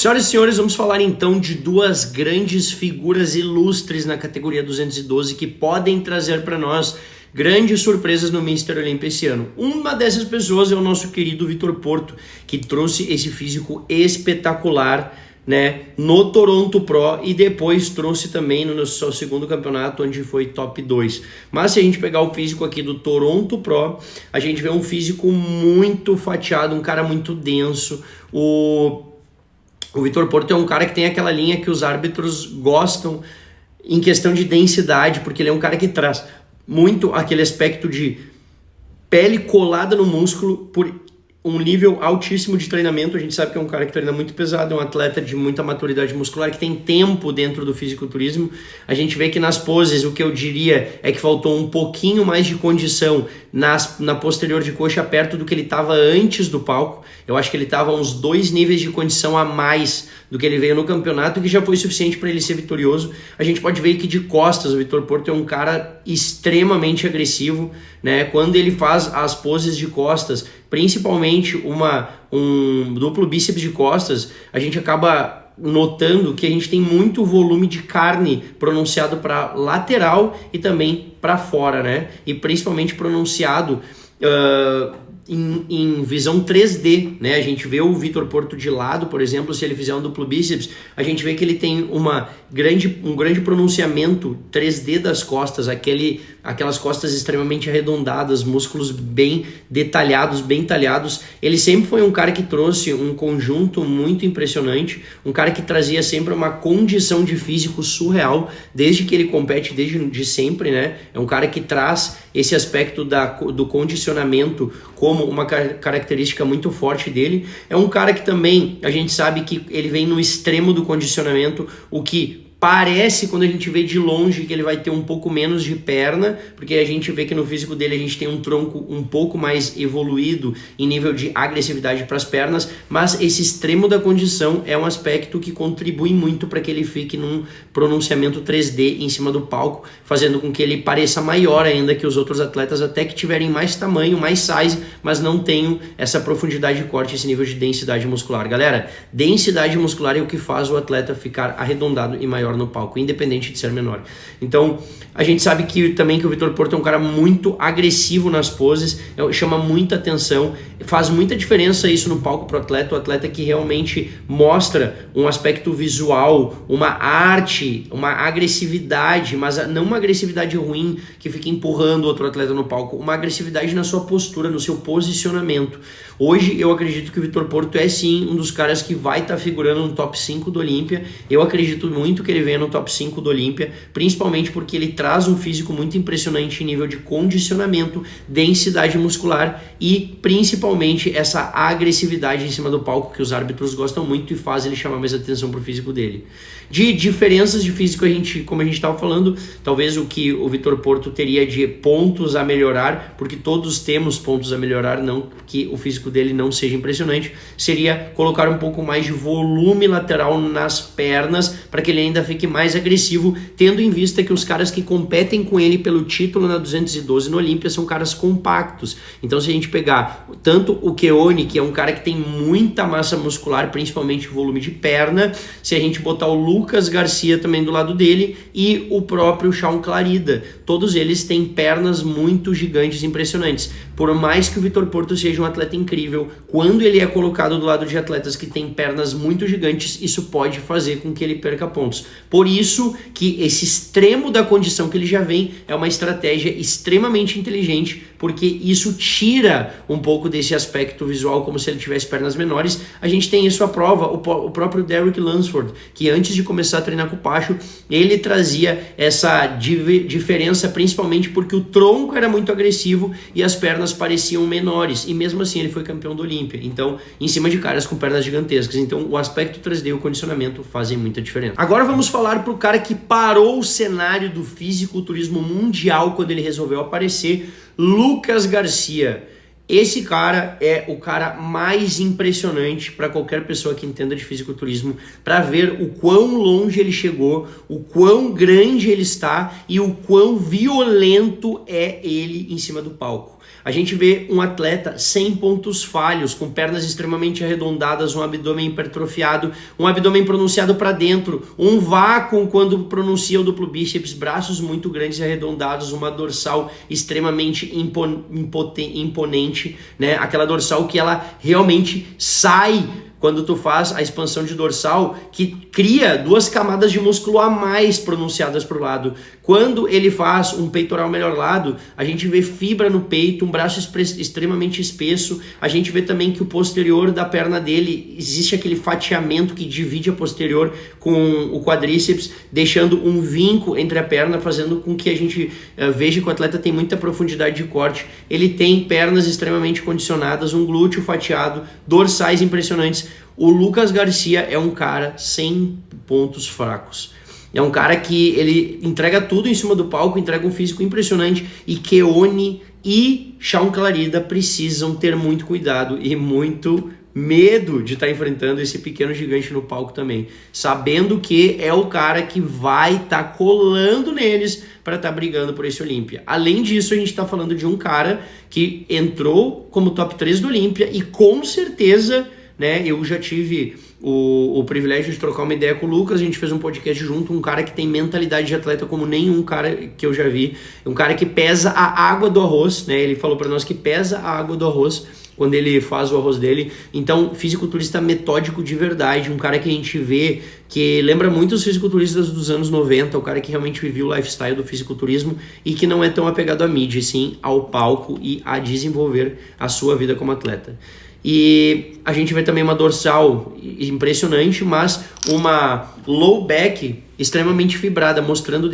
Senhoras e senhores, vamos falar então de duas grandes figuras ilustres na categoria 212 que podem trazer para nós grandes surpresas no Mr. Olympia esse ano. Uma dessas pessoas é o nosso querido Vitor Porto, que trouxe esse físico espetacular, né, no Toronto Pro e depois trouxe também no seu segundo campeonato, onde foi top 2. Mas se a gente pegar o físico aqui do Toronto Pro, a gente vê um físico muito fatiado, um cara muito denso. O Vitor Porto é um cara que tem aquela linha que os árbitros gostam em questão de densidade, porque ele é um cara que traz muito aquele aspecto de pele colada no músculo por um nível altíssimo de treinamento. A gente sabe que é um cara que treina muito pesado, é um atleta de muita maturidade muscular, que tem tempo dentro do fisiculturismo. A gente vê que nas poses, o que eu diria é que faltou um pouquinho mais de condição na posterior de coxa, perto do que ele estava antes do palco. Eu acho que ele estava uns 2 níveis de condição a mais do que ele veio no campeonato, que já foi suficiente para ele ser vitorioso. A gente pode ver que de costas o Vitor Porto é um cara extremamente agressivo, né? Quando ele faz as poses de costas, principalmente um duplo bíceps de costas, a gente acaba notando que a gente tem muito volume de carne pronunciado para lateral e também para fora, né? E principalmente pronunciado em visão 3D, né? A gente vê o Vitor Porto de lado, por exemplo, se ele fizer um duplo bíceps, a gente vê que ele tem um grande pronunciamento 3D das costas, aquelas costas extremamente arredondadas, músculos bem detalhados, bem talhados. Ele sempre foi um cara que trouxe um conjunto muito impressionante, um cara que trazia sempre uma condição de físico surreal, desde que ele compete, desde sempre, né? É um cara que traz esse aspecto do condicionamento como uma característica muito forte dele. É um cara que também, a gente sabe que ele vem no extremo do condicionamento, o que parece, quando a gente vê de longe, que ele vai ter um pouco menos de perna, porque a gente vê que no físico dele a gente tem um tronco um pouco mais evoluído em nível de agressividade para as pernas, mas esse extremo da condição é um aspecto que contribui muito para que ele fique num pronunciamento 3D em cima do palco, fazendo com que ele pareça maior ainda que os outros atletas, até que tiverem mais tamanho, mais size, mas não tenham essa profundidade de corte, esse nível de densidade muscular. Galera, densidade muscular é o que faz o atleta ficar arredondado e maior no palco, independente de ser menor. Então, a gente sabe que também que o Vitor Porto é um cara muito agressivo nas poses, chama muita atenção, faz muita diferença isso no palco pro atleta, o atleta que realmente mostra um aspecto visual, uma arte, uma agressividade, mas não uma agressividade ruim que fica empurrando outro atleta no palco, uma agressividade na sua postura, no seu posicionamento. Hoje eu acredito que o Vitor Porto é sim um dos caras que vai estar figurando no top 5 do Olympia. Eu acredito muito que ele venha no top 5 do Olympia, principalmente porque ele traz um físico muito impressionante em nível de condicionamento, densidade muscular e principalmente essa agressividade em cima do palco que os árbitros gostam muito e faz ele chamar mais atenção pro físico dele. De diferenças de físico, como a gente estava falando, talvez o que o Vitor Porto teria de pontos a melhorar, porque todos temos pontos a melhorar, não que o físico dele não seja impressionante, seria colocar um pouco mais de volume lateral nas pernas para que ele ainda fique mais agressivo, tendo em vista que os caras que competem com ele pelo título na 212 no Olympia são caras compactos. Então, se a gente pegar tanto o Keone, que é um cara que tem muita massa muscular, principalmente volume de perna, se a gente botar o Lucas Garcia também do lado dele e o próprio Shaun Clarida, todos eles têm pernas muito gigantes, impressionantes. Por mais que o Vitor Porto seja um atleta incrível, quando ele é colocado do lado de atletas que têm pernas muito gigantes, isso pode fazer com que ele perca pontos. Por isso que esse extremo da condição que ele já vem é uma estratégia extremamente inteligente, porque isso tira um pouco desse aspecto visual, como se ele tivesse pernas menores. A gente tem isso à prova, o próprio Derek Lunsford, que antes de começar a treinar com o Pacho, ele trazia essa diferença, principalmente porque o tronco era muito agressivo e as pernas pareciam menores, e mesmo assim ele foi campeão do Olympia, então em cima de caras com pernas gigantescas. Então o aspecto 3D e o condicionamento fazem muita diferença. Agora vamos falar pro cara que parou o cenário do fisiculturismo mundial quando ele resolveu aparecer, Lucas Garcia. Esse cara é o cara mais impressionante para qualquer pessoa que entenda de fisiculturismo, para ver o quão longe ele chegou, o quão grande ele está e o quão violento é ele em cima do palco. A gente vê um atleta sem pontos falhos, com pernas extremamente arredondadas, um abdômen hipertrofiado, um abdômen pronunciado para dentro, um vácuo quando pronuncia o duplo bíceps, braços muito grandes e arredondados, uma dorsal extremamente imponente, né? Aquela dorsal que ela realmente sai quando tu faz a expansão de dorsal, que cria 2 camadas de músculo a mais pronunciadas para o lado. Quando ele faz um peitoral melhor lado, a gente vê fibra no peito, um braço extremamente espesso, a gente vê também que o posterior da perna dele, existe aquele fatiamento que divide a posterior com o quadríceps, deixando um vinco entre a perna, fazendo com que a gente veja que o atleta tem muita profundidade de corte, ele tem pernas extremamente condicionadas, um glúteo fatiado, dorsais impressionantes. O Lucas Garcia é um cara sem pontos fracos. É um cara que ele entrega tudo em cima do palco, entrega um físico impressionante, e Keone e Shaun Clarida precisam ter muito cuidado e muito medo de estar enfrentando esse pequeno gigante no palco também, sabendo que é o cara que vai estar colando neles para estar brigando por esse Olímpia. Além disso, a gente está falando de um cara que entrou como top 3 do Olímpia e com certeza, né, eu já tive o privilégio de trocar uma ideia com o Lucas, a gente fez um podcast junto, um cara que tem mentalidade de atleta como nenhum cara que eu já vi, um cara que pesa a água do arroz, né, ele falou para nós que pesa a água do arroz quando ele faz o arroz dele. Então, fisiculturista metódico de verdade, um cara que a gente vê que lembra muito os fisiculturistas dos anos 90, o cara que realmente vivia o lifestyle do fisiculturismo e que não é tão apegado à mídia, sim ao palco e a desenvolver a sua vida como atleta. E a gente vê também uma dorsal impressionante, mas uma low back extremamente fibrada, mostrando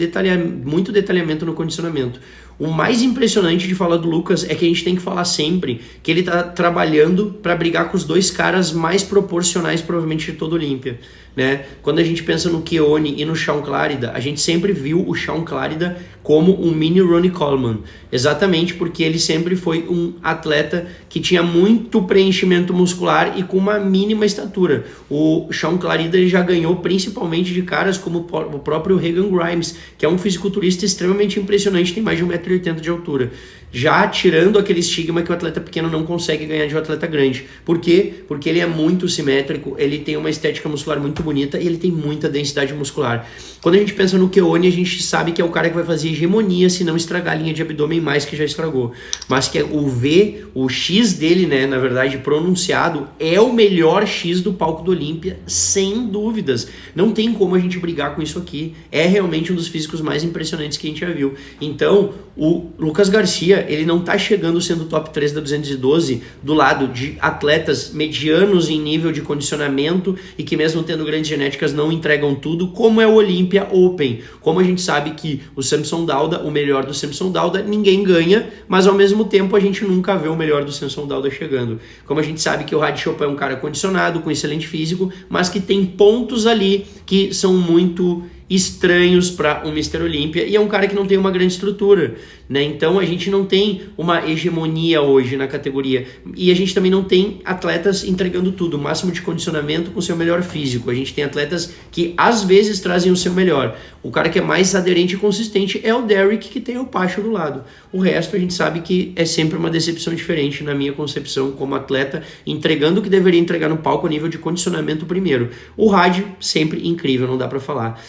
muito detalhamento no condicionamento. O mais impressionante de falar do Lucas é que a gente tem que falar sempre que ele está trabalhando para brigar com os 2 caras mais proporcionais provavelmente de todo o Olímpia, né? Quando a gente pensa no Keone e no Shaun Clarida, a gente sempre viu o Shaun Clarida como um mini Ronnie Coleman, exatamente porque ele sempre foi um atleta que tinha muito preenchimento muscular e com uma mínima estatura. O Shaun Clarida ele já ganhou principalmente de caras como o próprio Regan Grimes, que é um fisiculturista extremamente impressionante, tem mais de 1,80 m de altura. Já tirando aquele estigma que o atleta pequeno não consegue ganhar de um atleta grande. Por quê? Porque ele é muito simétrico, ele tem uma estética muscular muito bonita e ele tem muita densidade muscular. Quando a gente pensa no Keone, a gente sabe que é o cara que vai fazer hegemonia se não estragar a linha de abdômen mais que já estragou. Mas que o V, o X dele, né, na verdade, pronunciado, é o melhor X do palco do Olímpia, sem dúvidas. Não tem como a gente brigar com isso aqui. É realmente um dos físicos mais impressionantes que a gente já viu. Então, o Lucas Garcia, ele não tá chegando sendo top 3 da 212 do lado de atletas medianos em nível de condicionamento e que mesmo tendo grandes genéticas não entregam tudo, como é o Olympia Open. Como a gente sabe que o Samson Dauda, o melhor do Samson Dauda, ninguém ganha, mas ao mesmo tempo a gente nunca vê o melhor do Samson Dauda chegando. Como a gente sabe que o Hadi Chopin é um cara condicionado, com excelente físico, mas que tem pontos ali que são muito estranhos para um Mr. Olímpia e é um cara que não tem uma grande estrutura, né? Então a gente não tem uma hegemonia hoje na categoria e a gente também não tem atletas entregando tudo, o máximo de condicionamento com o seu melhor físico. A gente tem atletas que às vezes trazem o seu melhor. O cara que é mais aderente e consistente é o Derrick, que tem o Pacho do lado. O resto a gente sabe que é sempre uma decepção diferente na minha concepção como atleta, entregando o que deveria entregar no palco a nível de condicionamento primeiro. O Hadi, sempre incrível, não dá para falar.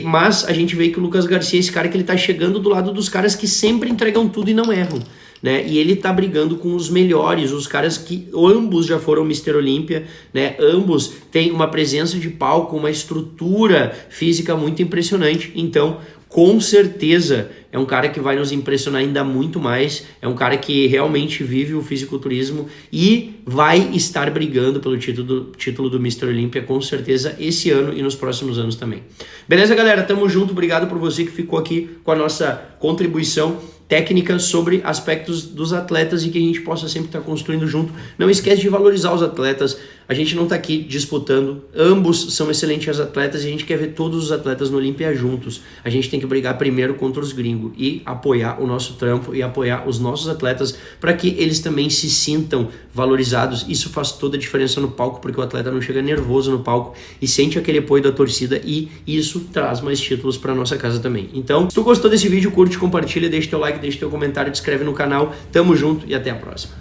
Mas a gente vê que o Lucas Garcia é esse cara que ele tá chegando do lado dos caras que sempre entregam tudo e não erram, né? E ele tá brigando com os melhores, os caras que ambos já foram Mr. Olímpia, né? Ambos têm uma presença de palco, uma estrutura física muito impressionante. Então, com certeza, é um cara que vai nos impressionar ainda muito mais, é um cara que realmente vive o fisiculturismo e vai estar brigando pelo título do Mr. Olímpia, com certeza, esse ano e nos próximos anos também. Beleza, galera? Tamo junto, obrigado por você que ficou aqui com a nossa contribuição. técnica sobre aspectos dos atletas e que a gente possa sempre estar construindo junto. Não esquece de valorizar os atletas. A gente não está aqui disputando, ambos são excelentes atletas e a gente quer ver todos os atletas no Olímpia juntos. A gente tem que brigar primeiro contra os gringos e apoiar o nosso trampo e apoiar os nossos atletas para que eles também se sintam valorizados. Isso faz toda a diferença no palco, porque o atleta não chega nervoso no palco e sente aquele apoio da torcida, e isso traz mais títulos para nossa casa também. Então, se tu gostou desse vídeo, curte, compartilha, deixa teu like, deixa teu comentário, te inscreve no canal. Tamo junto e até a próxima.